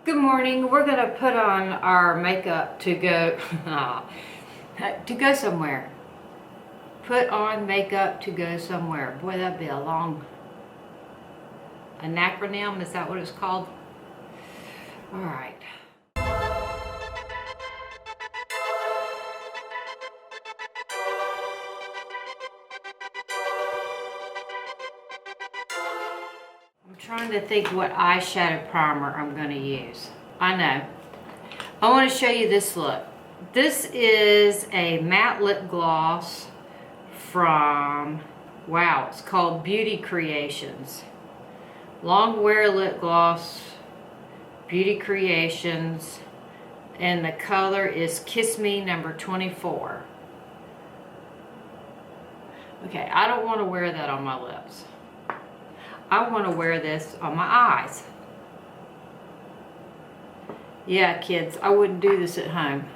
Good morning. We're going to put on our makeup to go to go somewhere. Put on makeup to go somewhere. Boy, that'd be an acronym. Is that what it's called? All right. I'm trying to think what eyeshadow primer I'm going to use. I know. I want to show you this look. This is a matte lip gloss from, wow, it's called Beauty Creations. Longwear lip gloss, Beauty Creations, and the color is Kiss Me number 24. Okay, I don't want to wear that on my lips. I want to wear this on my eyes. Yeah, kids, I wouldn't do this at home.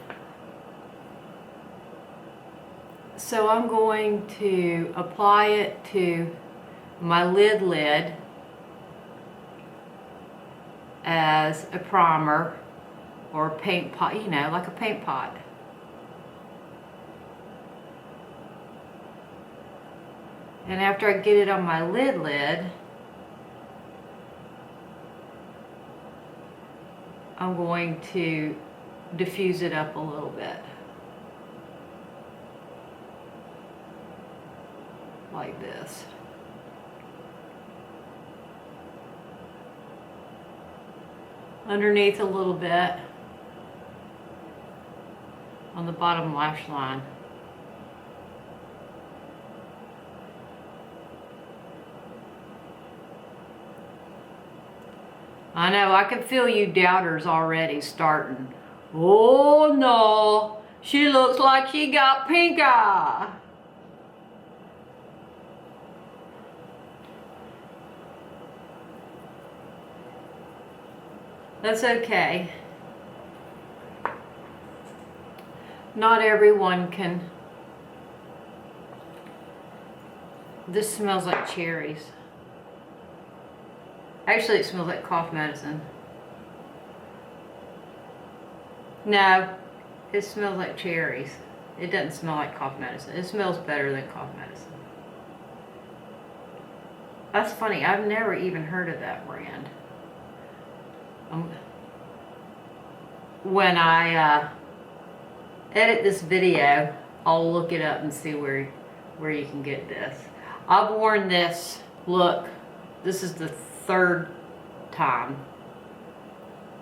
So I'm going to apply it to my lid as a primer or a paint pot, you know, like a paint pot. And after I get it on my lid, I'm going to diffuse it up a little bit. Like this. Underneath a little bit on the bottom lash line. I know, I can feel you doubters already starting. Oh no, she looks like she got pink eye. That's okay. Not everyone can. This smells like cherries. Actually, it smells like cough medicine. No, it smells like cherries. It doesn't smell like cough medicine. It smells better than cough medicine. That's funny. I've never even heard of that brand. When I edit this video, I'll look it up and see where you can get this. I've worn this look. This is the third time,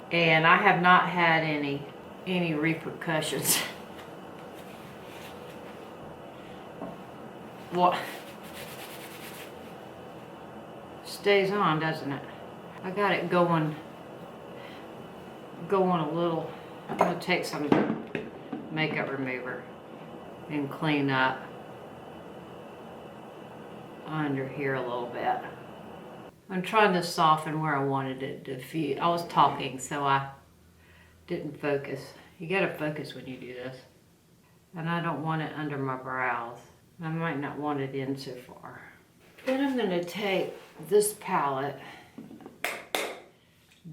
and I have not had any repercussions. What? Stays on, doesn't it? I got it going a little. I'm gonna take some makeup remover and clean up under here a little bit. I'm trying to soften where I wanted it to diffuse. I was talking, so I didn't focus. You gotta focus when you do this. And I don't want it under my brows. I might not want it in so far. Then I'm gonna take this palette,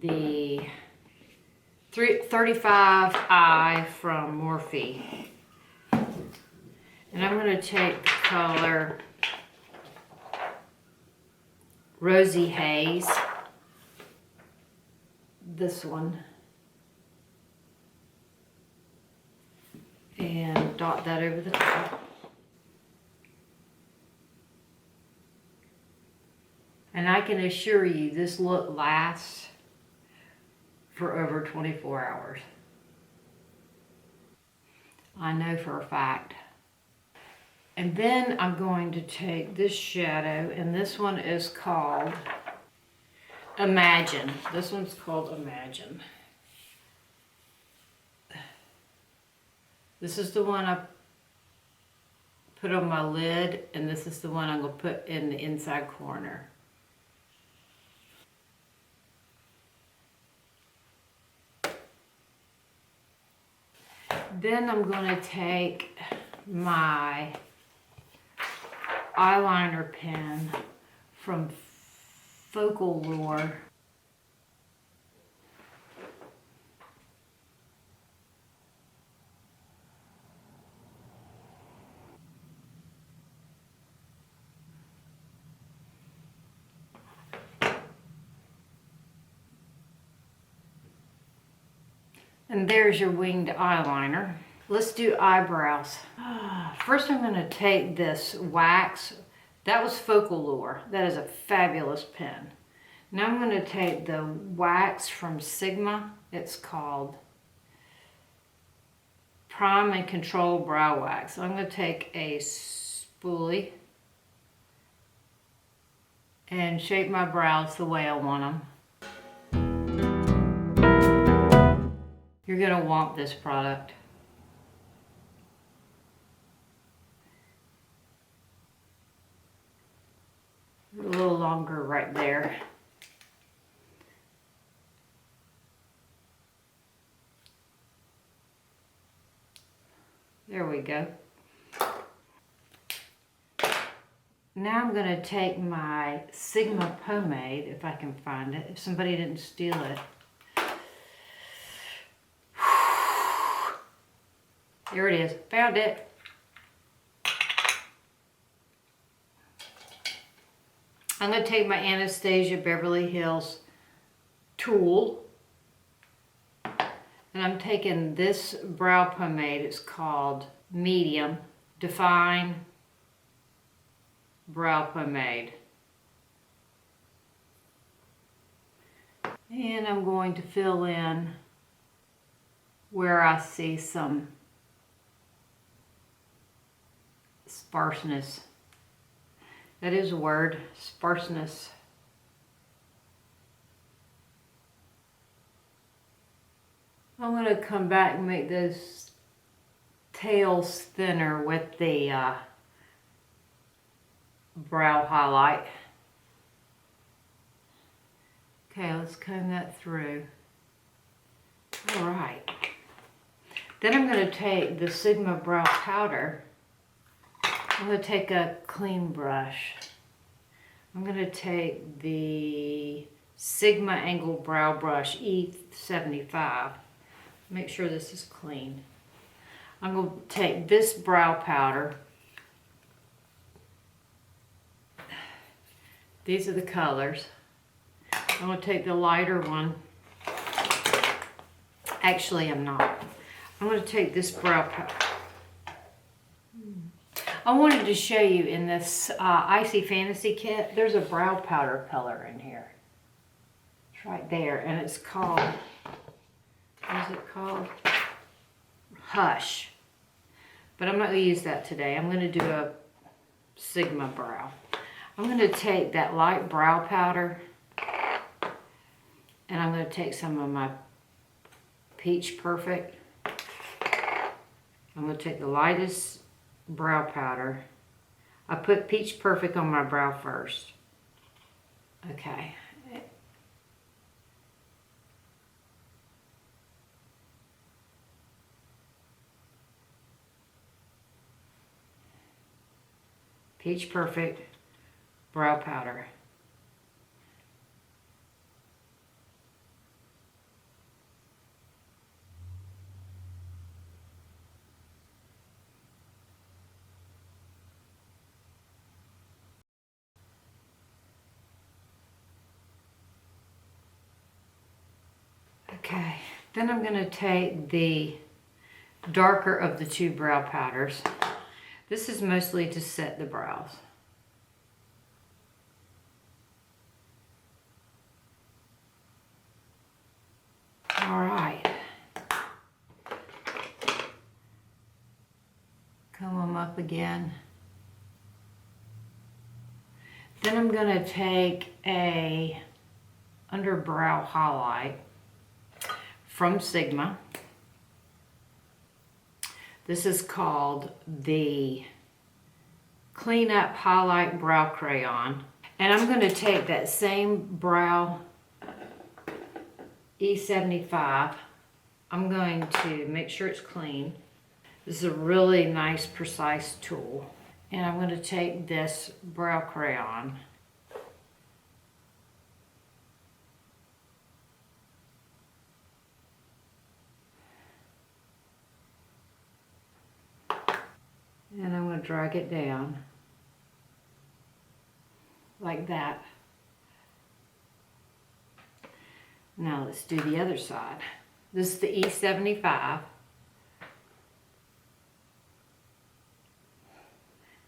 the 35i from Morphe. And I'm gonna take the color Rosy Haze, this one, and dot that over the top. And I can assure you this look lasts for over 24 hours. I know for a fact. And then I'm going to take this shadow, and this one is called Imagine. This one's called Imagine. This is the one I put on my lid, and this is the one I'm going to put in the inside corner. Then I'm going to take my eyeliner pen from Focallure And there's your winged eyeliner. Let's do eyebrows. First I'm gonna take this wax. That was Focallure. That is a fabulous pen. Now I'm gonna take the wax from Sigma. It's called Prime and Control Brow Wax. So I'm gonna take a spoolie and shape my brows the way I want them. You're gonna want this product. A little longer right there. There we go. Now I'm going to take my Sigma pomade, if I can find it, if somebody didn't steal it. Here it is. Found it. I'm going to take my Anastasia Beverly Hills tool. And I'm taking this brow pomade. It's called Medium Define Brow Pomade. And I'm going to fill in where I see some sparseness. That is a word, sparseness. I'm going to come back and make those tails thinner with the brow highlight. Okay, let's comb that through. All right. Then I'm going to take the Sigma brow powder. I'm going to take a clean brush. I'm going to take the Sigma Angle Brow Brush E75. Make sure this is clean. I'm going to take this brow powder. These are the colors. I'm going to take the lighter one. Actually, I'm not. I'm going to take this brow powder. I wanted to show you in this Icy Fantasy kit, there's a brow powder color in here. It's right there, and it's called, what is it called? Hush. But I'm not going to use that today. I'm going to do a Sigma brow. I'm going to take that light brow powder, and I'm going to take some of my Peach Perfect. I'm going to take the lightest brow powder. I put Peach Perfect on my brow first. Okay. Peach Perfect brow powder. Okay, then I'm going to take the darker of the two brow powders. This is mostly to set the brows. All right. Comb them up again. Then I'm going to take a underbrow highlight from Sigma. This is called the Clean Up Highlight Brow Crayon. And I'm going to take that same brow E75. I'm going to make sure it's clean. This is a really nice, precise tool. And I'm going to take this brow crayon. And I'm going to drag it down like that. Now let's do the other side. This is the E75.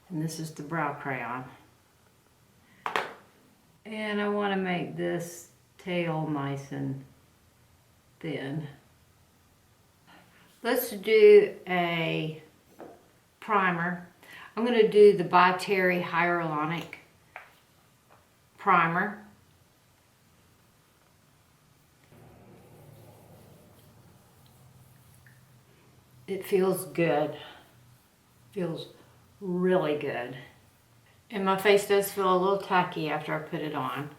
And this is the brow crayon. And I want to make this tail nice and thin. Let's do a primer. I'm going to do the By Terry Hyaluronic primer. It feels good. Feels really good. And my face does feel a little tacky after I put it on.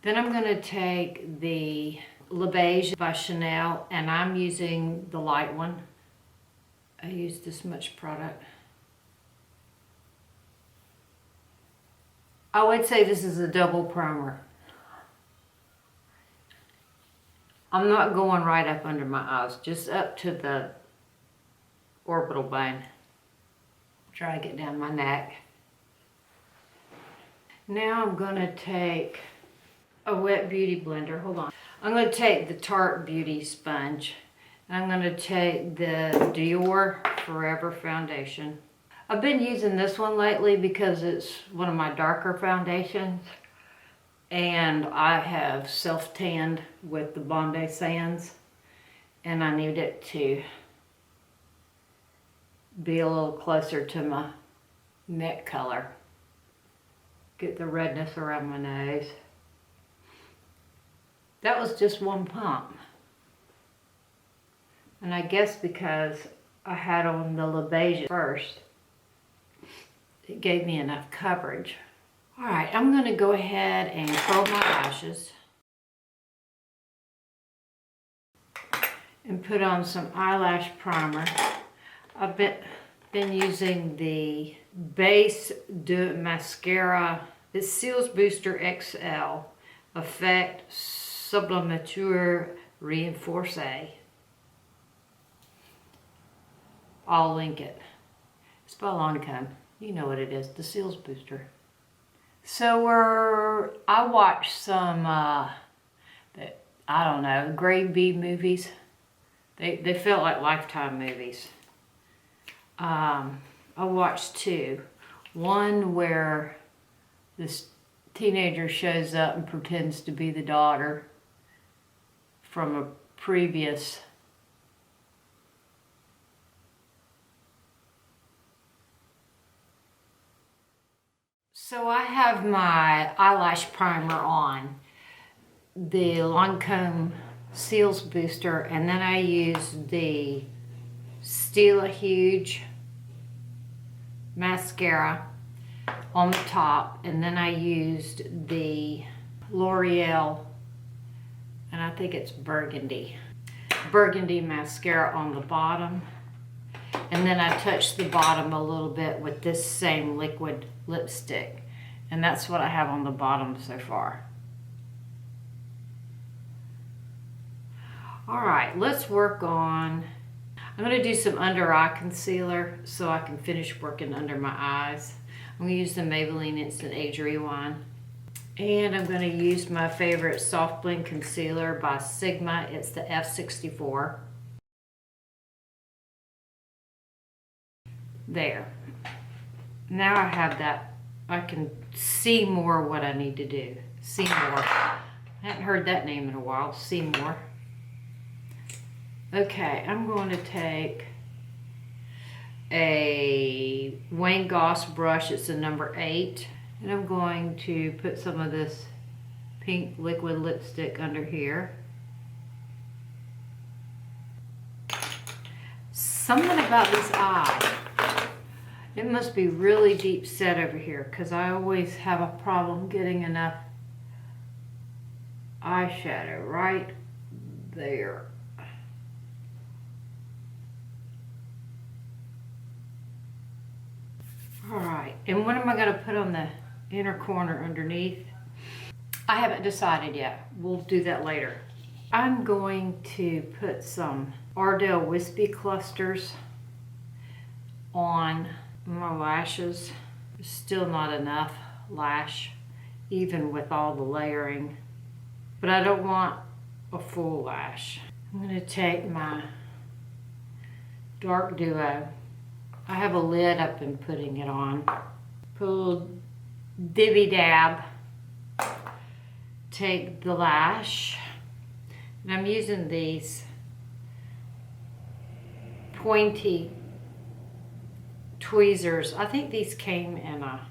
Then I'm going to take the Beiges by Chanel, and I'm using the light one. I use this much product. I would say this is a double primer. I'm not going right up under my eyes, just up to the orbital bone. Try to get down my neck. Now I'm going to take a wet beauty blender. Hold on. I'm going to take the Tarte Beauty Sponge. And I'm going to take the Dior Forever Foundation. I've been using this one lately because it's one of my darker foundations. And I have self-tanned with the Bondi Sands. And I need it to be a little closer to my neck color. Get the redness around my nose. That was just one pump. And I guess because I had on the Beiges first, it gave me enough coverage. All right, I'm going to go ahead and curl my lashes and put on some eyelash primer. I've been using the Base de Mascara. It's Cils Booster XL Effect Sublimateur Renforcé. I'll link it. It's by Lancome. You know what it is, the Cils Booster. So I watched some, I don't know, grade B movies. They felt like Lifetime movies. I watched two. One where this teenager shows up and pretends to be the daughter from a previous So I have my eyelash primer on, the Lancome Cils Booster, and then I use the Stila Huge mascara on the top, and then I used the Loreal, and I think it's Burgandy mascara on the bottom. And then I touched the bottom a little bit with this same liquid lipstick. And that's what I have on the bottom so far. All right, let's work on, I'm going to do some under eye concealer so I can finish working under my eyes. I'm going to use the Maybelline Instant Age Rewind. And I'm going to use my favorite Soft Blend Concealer by Sigma. It's the F64. There. Now I have that. I can see more what I need to do. See more. I haven't heard that name in a while. See more. Okay, I'm going to take a Wayne Goss brush. It's a number 8. And I'm going to put some of this pink liquid lipstick under here. Something about this eye. It must be really deep set over here because I always have a problem getting enough eyeshadow right there. All right, and what am I going to put on the inner corner underneath? I haven't decided yet. We'll do that later. I'm going to put some Ardell Wispi Clusters on my lashes. Still not enough lash, even with all the layering. But I don't want a full lash. I'm going to take my dark duo. I have a lid up and putting it on. Put a little dibby dab. Take the lash. And I'm using these pointy tweezers. I think these came in a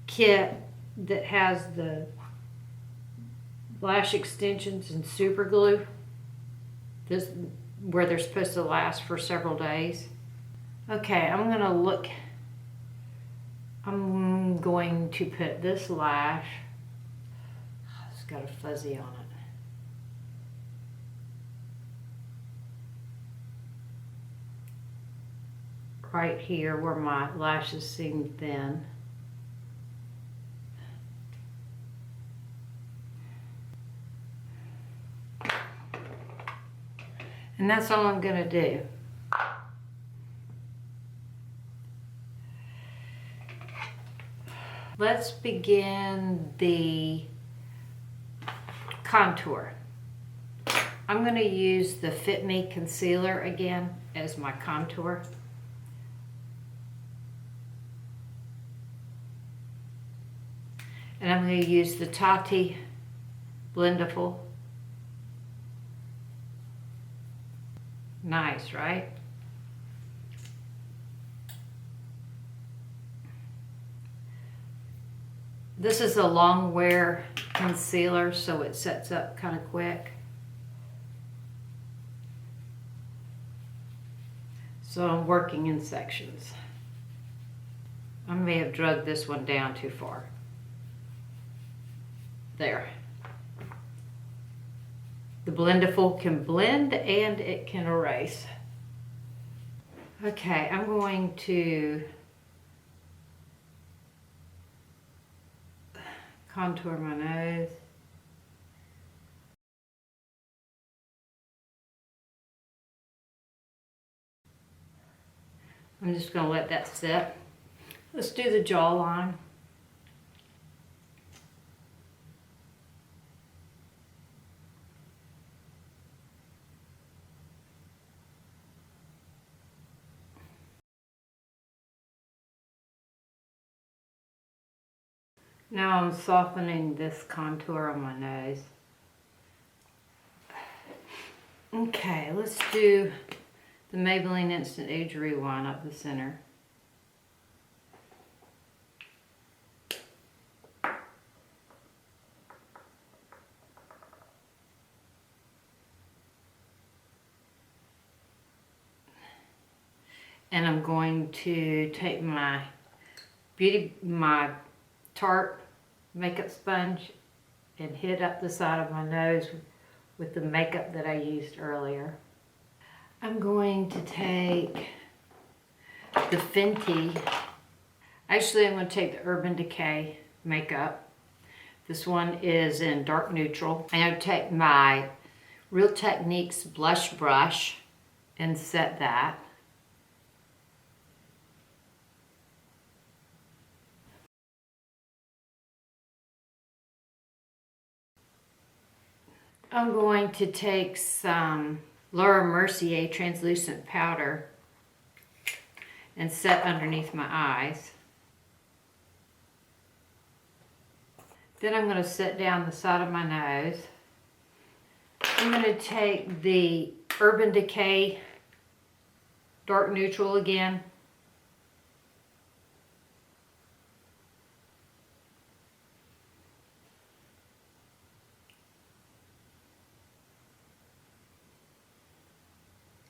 kit that has the lash extensions and super glue. This where they're supposed to last for several days. Okay, I'm going to put this lash. It's got a fuzzy on it. Right here where my lashes seem thin. And that's all I'm going to do. Let's begin the contour. I'm going to use the Fit Me concealer again as my contour. And I'm going to use the Tarte Blendiful. Nice, right? This is a Longwear concealer, so it sets up kind of quick. So I'm working in sections. I may have drugged this one down too far. There. The Blendiful can blend and it can erase. Okay, I'm going to contour my nose. I'm just going to let that sit. Let's do the jawline. Now I'm softening this contour on my nose. Okay, let's do the Maybelline Instant Age Rewind up the center. And I'm going to take my Tarte makeup sponge and hit up the side of my nose with the makeup that I used earlier. I'm going to take the Fenty. Actually, I'm going to take the Urban Decay makeup. This one is in dark neutral. I'm going to take my Real Techniques blush brush and set that. I'm going to take some Laura Mercier translucent powder and set underneath my eyes. Then I'm going to set down the side of my nose. I'm going to take the Urban Decay dark neutral again.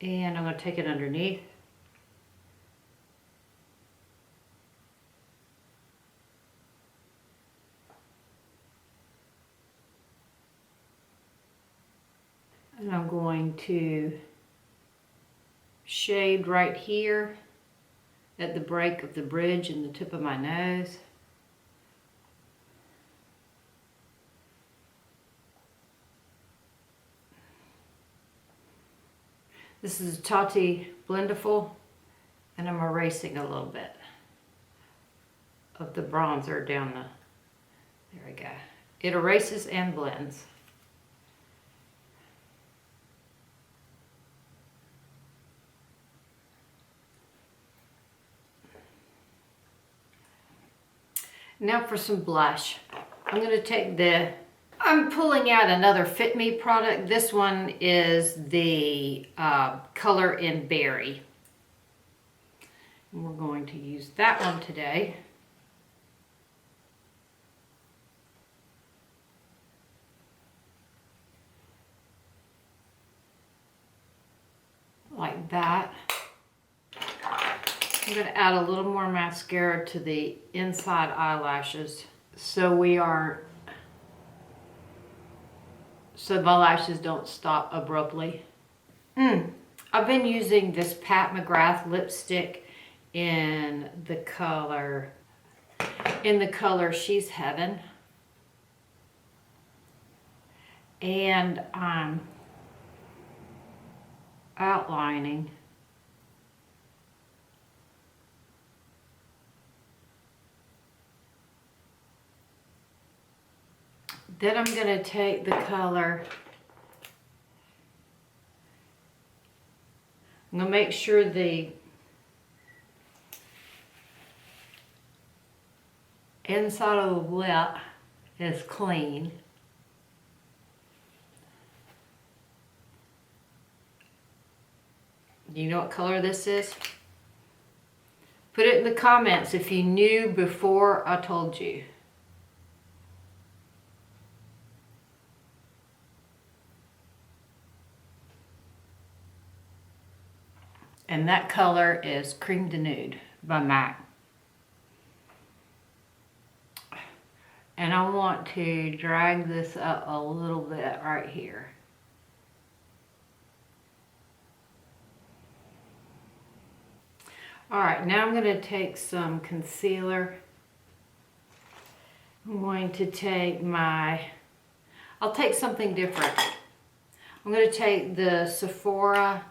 And I'm going to take it underneath. And I'm going to shade right here at the break of the bridge in the tip of my nose. This is Tarte Blendiful, and I'm erasing a little bit of the bronzer down the, there we go. It erases and blends. Now for some blush. I'm going to take I'm pulling out another Fit Me product. This one is the color in Berry. And we're going to use that one today. Like that. I'm going to add a little more mascara to the inside eyelashes so my lashes don't stop abruptly. I've been using this Pat McGrath lipstick in the color She's Heaven. And I'm outlining then I'm going to take the color, I'm going to make sure the inside of the lip is clean. Do you know what color this is? Put it in the comments if you knew before I told you. And that color is Cream de Nude by MAC. And I want to drag this up a little bit right here. Alright, now I'm going to take some concealer. I'm going to take I'll take something different. I'm going to take the Sephora.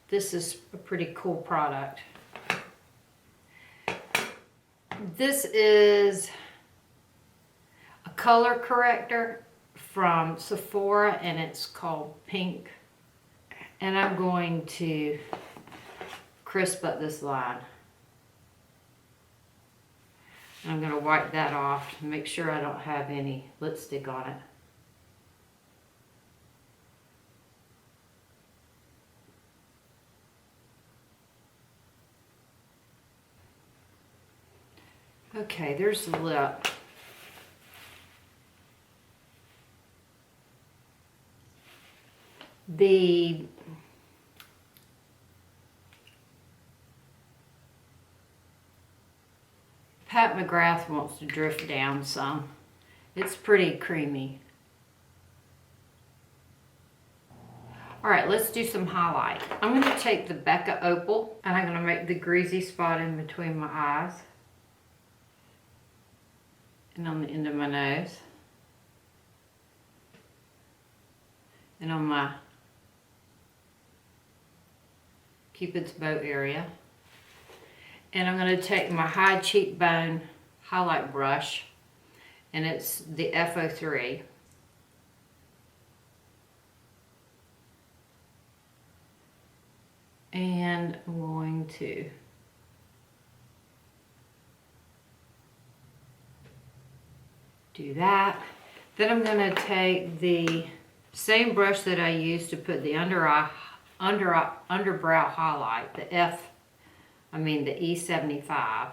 This is a pretty cool product. This is a color corrector from Sephora and it's called Pink. And I'm going to crisp up this line. I'm going to wipe that off to make sure I don't have any lipstick on it. Okay, there's the lip. The Pat McGrath wants to drift down some. It's pretty creamy. All right, let's do some highlight. I'm going to take the Becca Opal and I'm going to make the greasy spot in between my eyes and on the end of my nose and on my Cupid's bow area. And I'm going to take my high cheekbone highlight brush and it's the F03. And I'm going to do that. Then I'm going to take the same brush that I used to put the underbrow highlight, the E75.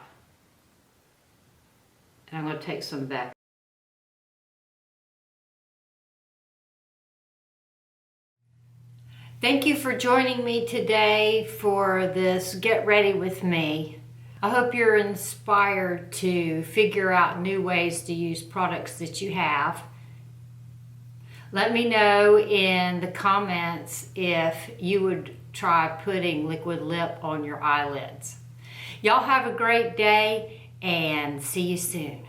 And I'm going to take some back. Thank you for joining me today for this Get Ready With Me. I hope you're inspired to figure out new ways to use products that you have. Let me know in the comments if you would try putting liquid lip on your eyelids. Y'all have a great day and see you soon.